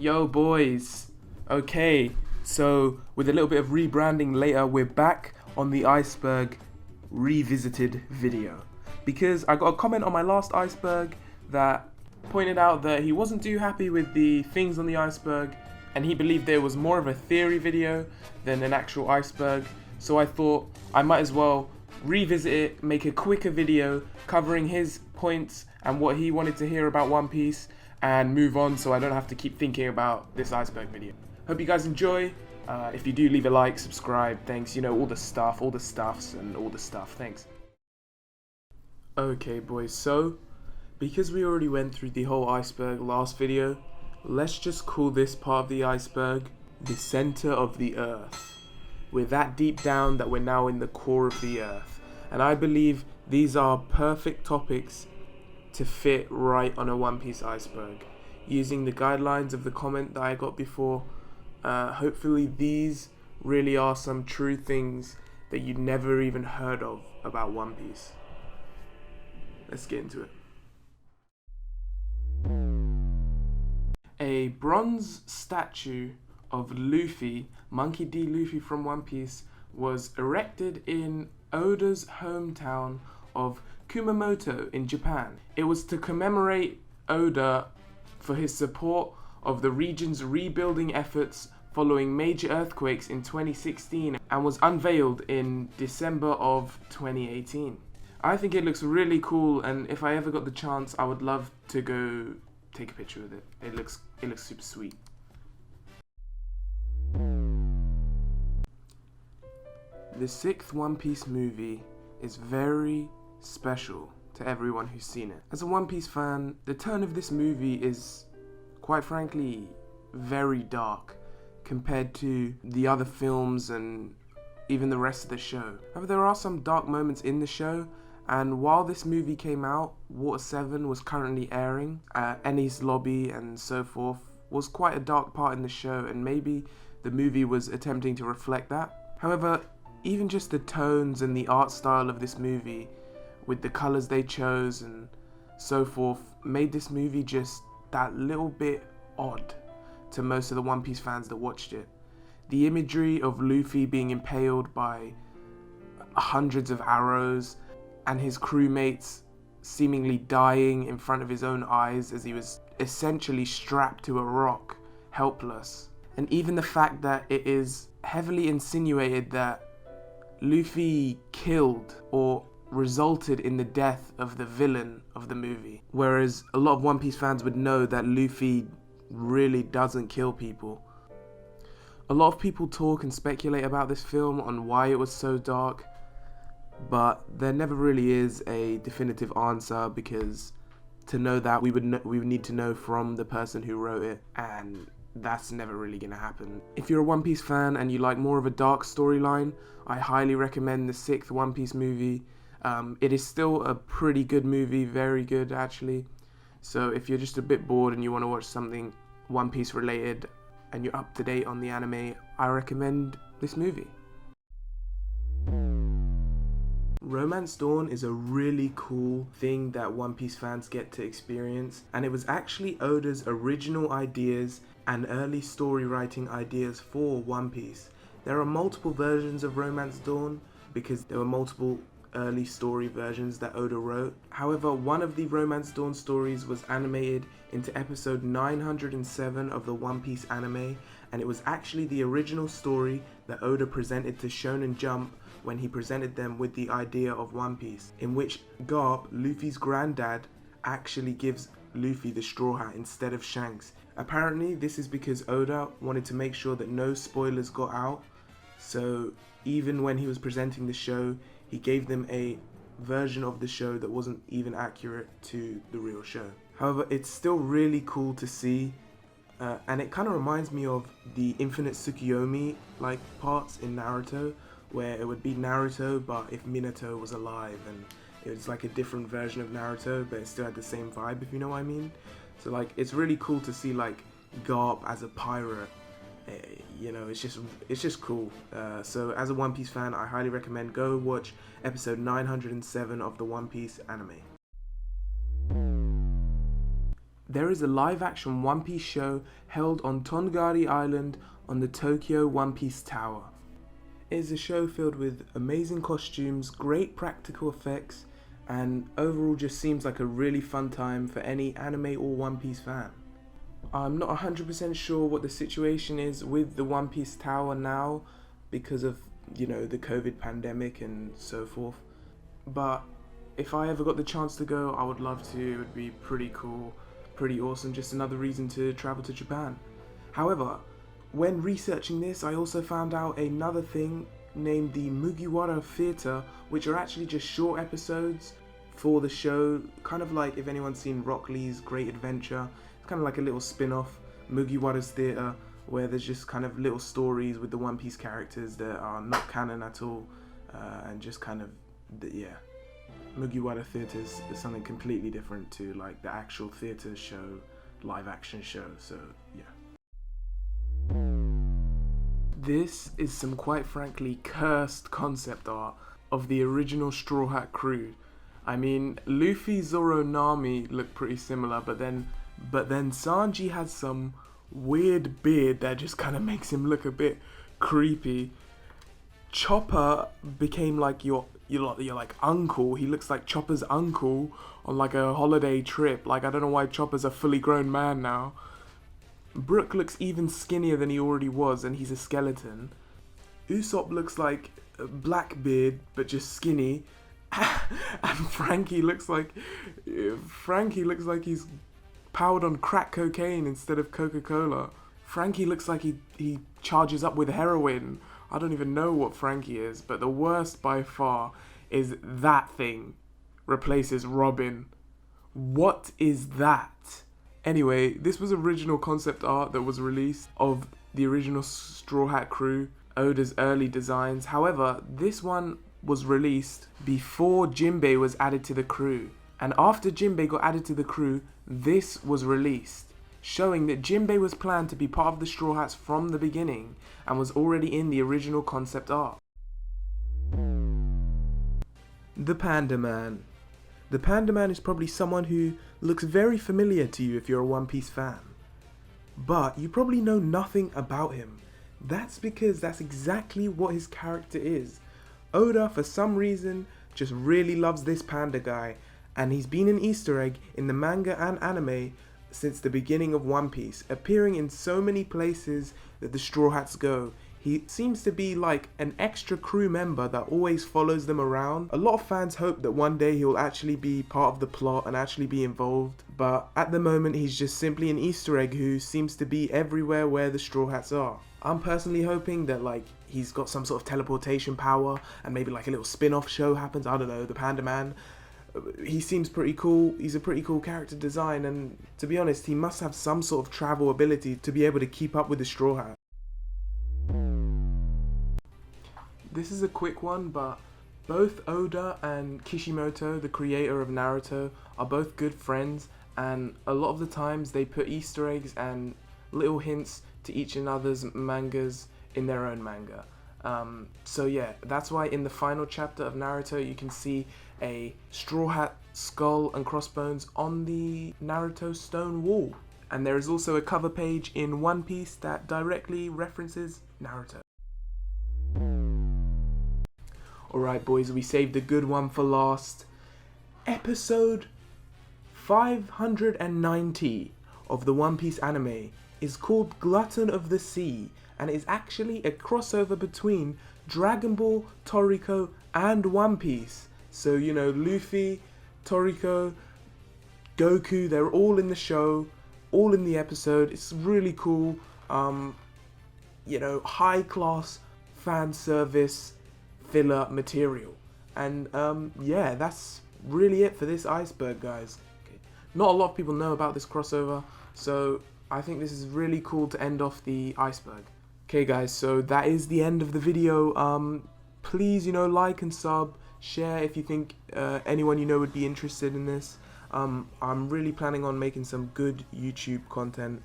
Yo boys, okay, so with a little bit of rebranding later, we're back on the iceberg revisited video because I got a comment on my last iceberg that pointed out that he wasn't too happy with the things on the iceberg and he believed there was more of a theory video than an actual iceberg. So I thought I might as well revisit it, make a quicker video covering his points and what he wanted to hear about One Piece, and move on so I don't have to keep thinking about this iceberg video. Hope you guys enjoy. If you do, leave a like, subscribe, thanks, you know, all the stuffs and all the stuff, thanks. Okay boys, so because we already went through the whole iceberg last video, let's just call this part of the iceberg the center of the earth. We're that deep down that we're now in the core of the earth, and I believe these are perfect topics to fit right on a One Piece iceberg. Using the guidelines of the comment that I got before, hopefully these really are some true things that you'd never even heard of about One Piece. Let's get into it. A bronze statue of Luffy, Monkey D. Luffy from One Piece, was erected in Oda's hometown of Kumamoto in Japan. It was to commemorate Oda for his support of the region's rebuilding efforts following major earthquakes in 2016 and was unveiled in December of 2018. I think it looks really cool, and if I ever got the chance, I would love to go take a picture with it. It looks super sweet. The sixth One Piece movie is very special to everyone who's seen it. As a One Piece fan, the tone of this movie is, quite frankly, very dark compared to the other films and even the rest of the show. However, there are some dark moments in the show, and while this movie came out, Water 7 was currently airing, Enies Lobby and so forth was quite a dark part in the show, and maybe the movie was attempting to reflect that. However, even just the tones and the art style of this movie, with the colors they chose and so forth, made this movie just that little bit odd to most of the One Piece fans that watched it. The imagery of Luffy being impaled by hundreds of arrows and his crewmates seemingly dying in front of his own eyes as he was essentially strapped to a rock, helpless. And even the fact that it is heavily insinuated that Luffy killed or resulted in the death of the villain of the movie, whereas a lot of One Piece fans would know that Luffy really doesn't kill people. A lot of people talk and speculate about this film on why it was so dark, but there never really is a definitive answer, because to know that we would need to know from the person who wrote it, and that's never really gonna happen. If you're a One Piece fan and you like more of a dark storyline, I highly recommend the sixth One Piece movie. It is still a pretty good movie, very good actually. So if you're just a bit bored and you want to watch something One Piece related and you're up to date on the anime, I recommend this movie. Romance Dawn is a really cool thing that One Piece fans get to experience, and it was actually Oda's original ideas and early story writing ideas for One Piece. There are multiple versions of Romance Dawn because there were multiple early story versions that Oda wrote. However, one of the Romance Dawn stories was animated into episode 907 of the One Piece anime, and it was actually the original story that Oda presented to Shonen Jump when he presented them with the idea of One Piece, in which Garp, Luffy's granddad, actually gives Luffy the straw hat instead of Shanks. Apparently this is because Oda wanted to make sure that no spoilers got out, so even when he was presenting the show, he gave them a version of the show that wasn't even accurate to the real show. However, it's still really cool to see, and it kind of reminds me of the Infinite Tsukuyomi like parts in Naruto, where it would be Naruto but if Minato was alive, and it was like a different version of Naruto but it still had the same vibe, if you know what I mean. So like, it's really cool to see like Garp as a pirate. You know, it's just cool. So as a One Piece fan, I highly recommend go watch episode 907 of the One Piece anime. there is a live-action One Piece show held on Tongari Island on the Tokyo One Piece Tower. It is a show filled with amazing costumes, great practical effects, and overall just seems like a really fun time for any anime or One Piece fan. I'm not 100% sure what the situation is with the One Piece Tower now because of, the COVID pandemic and so forth. But if I ever got the chance to go, I would love to. It would be pretty cool, pretty awesome, just another reason to travel to Japan. However, when researching this, I also found out another thing named the Mugiwara Theatre, which are actually just short episodes for the show, kind of like if anyone's seen Rock Lee's Great Adventure. It's kind of like a little spin-off, Mugiwara's Theatre, where there's just kind of little stories with the One Piece characters that are not canon at all, and just kind of, Mugiwara Theatre is something completely different to like the actual theatre show, live action show, so yeah. This is some quite frankly cursed concept art of the original Straw Hat crew. I mean, Luffy, Zoro, Nami look pretty similar, but then Sanji has some weird beard that just kind of makes him look a bit creepy. Chopper became like your like uncle. He looks like Chopper's uncle on like a holiday trip. Like, I don't know why Chopper's a fully grown man now. Brook looks even skinnier than he already was, and he's a skeleton. Usopp looks like Blackbeard, but just skinny. And Frankie looks like he's powered on crack cocaine instead of Coca-Cola. Frankie looks like he charges up with heroin. I don't even know what Frankie is, but the worst by far is that thing replaces Robin. What is that? Anyway, this was original concept art that was released of the original Straw Hat crew, Oda's early designs. However, this one was released before Jinbei was added to the crew. And after Jinbei got added to the crew, this was released, showing that Jinbei was planned to be part of the Straw Hats from the beginning and was already in the original concept art. The Panda Man. The Panda Man is probably someone who looks very familiar to you if you're a One Piece fan. But you probably know nothing about him. That's because that's exactly what his character is. Oda, for some reason, just really loves this panda guy, and he's been an Easter egg in the manga and anime since the beginning of One Piece, appearing in so many places that the Straw Hats go. He seems to be like an extra crew member that always follows them around. A lot of fans hope that one day he'll actually be part of the plot and actually be involved, but at the moment he's just simply an Easter egg who seems to be everywhere where the Straw Hats are. I'm personally hoping that like he's got some sort of teleportation power and maybe like a little spin-off show happens. I don't know, the Panda Man. He seems pretty cool. He's a pretty cool character design, and to be honest, he must have some sort of travel ability to be able to keep up with the Straw Hat. This is a quick one, but both Oda and Kishimoto, the creator of Naruto, are both good friends, and a lot of the times they put Easter eggs and little hints to each other's mangas in their own manga. So yeah, that's why in the final chapter of Naruto you can see a Straw Hat skull and crossbones on the Naruto stone wall. And there is also a cover page in One Piece that directly references Naruto. Alright boys, we saved a good one for last. Episode 590 of the One Piece anime is called Glutton of the Sea, and is actually a crossover between Dragon Ball, Toriko, and One Piece. So, you know, Luffy, Toriko, Goku, they're all in the show, all in the episode. It's really cool, you know, high class fan service filler material. And yeah, that's really it for this iceberg, guys. Okay. Not a lot of people know about this crossover, so I think this is really cool to end off the iceberg. Okay guys, so that is the end of the video. Please, you know, like and sub, share if you think anyone you know would be interested in this. I'm really planning on making some good YouTube content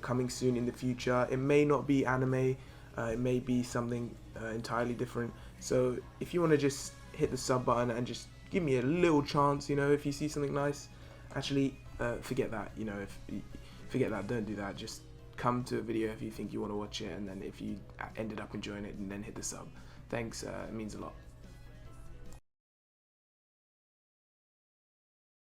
coming soon in the future. It may not be anime, it may be something entirely different. So if you want to just hit the sub button and just give me a little chance, you know, if you see something nice, actually forget that. You know, if forget that, don't do that. Just come to a video if you think you want to watch it, and then if you ended up enjoying it, and then hit the sub. Thanks, it means a lot.